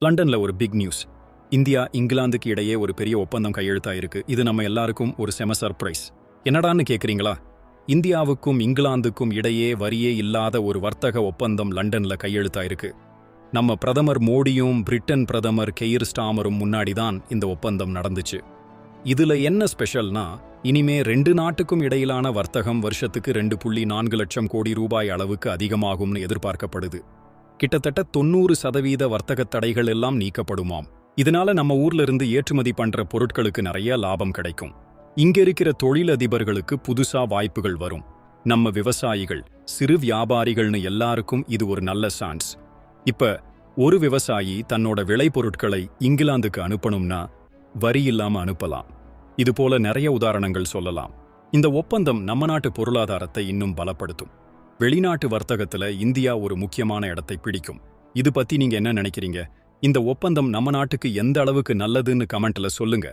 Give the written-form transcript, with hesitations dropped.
லண்டன்ல ஒரு big news. India இங்கிலாந்துக்கு இடையே ஒரு பெரிய ஒப்பந்தம் கையெழுத்தாயிருக்கு. இது நம்ம எல்லாருக்கும் ஒரு செம சர்ப்ரைஸ். என்னடான்னு கேக்குறீங்களா? இந்தியாவுக்கும் இங்கிலாந்துக்கும் இடையே வரியே இல்லாத ஒரு வர்த்தக ஒப்பந்தம் லண்டன்ல கையெழுத்தாயிருக்கு. நம்ம பிரதமர் மோடியும் பிரிட்டன் பிரதமர் கெய்ர் ஸ்டாமரும் முன்னாடிதான் இந்த ஒப்பந்தம் நடந்துச்சு. இதுல என்ன ஸ்பெஷல்னா, இனிமே 2 நாட்டுக்கும் இடையிலான வர்த்தகம் வருஷத்துக்கு 2.4 லட்சம் கோடி ரூபாய் அளவுக்கு அதிகமாகும்னு எதிர்பார்க்கப்படுது. கிட்டத்தட்ட 90% வர்த்தக தடைகள் எல்லாம் நீக்கப்படுமாம். இதனால நம்ம ஊர்ல இருந்து ஏற்றுமதி பண்ற பொருட்களுக்கு நிறைய லாபம் கிடைக்கும். இங்க இருக்கிற தொழிலதிபர்களுக்கு புதுசா வாய்ப்புகள் வரும். நம்ம விவசாயிகள், சிறு வியாபாரிகள்னு எல்லாருக்கும் இது ஒரு நல்ல சான்ஸ். இப்ப ஒரு விவசாயி தன்னோட விளைபொருட்களை இங்கிலாந்துக்கு அனுப்பணும்னா வரி இல்லாம அனுப்பலாம். இது போல நிறைய உதாரணங்கள் சொல்லலாம். இந்த ஒப்பந்தம் நம்ம நாட்டு பொருளாதாரத்தை இன்னும் பலப்படுத்தும். வெளிநாட்டு வர்த்தகத்துல இந்தியா ஒரு முக்கியமான இடத்தை பிடிக்கும். இது பத்தி நீங்க என்ன நினைக்கிறீங்க? இந்த ஒப்பந்தம் நம்ம நாட்டுக்கு எந்த அளவுக்கு நல்லதுன்னு கமெண்ட்ல சொல்லுங்க.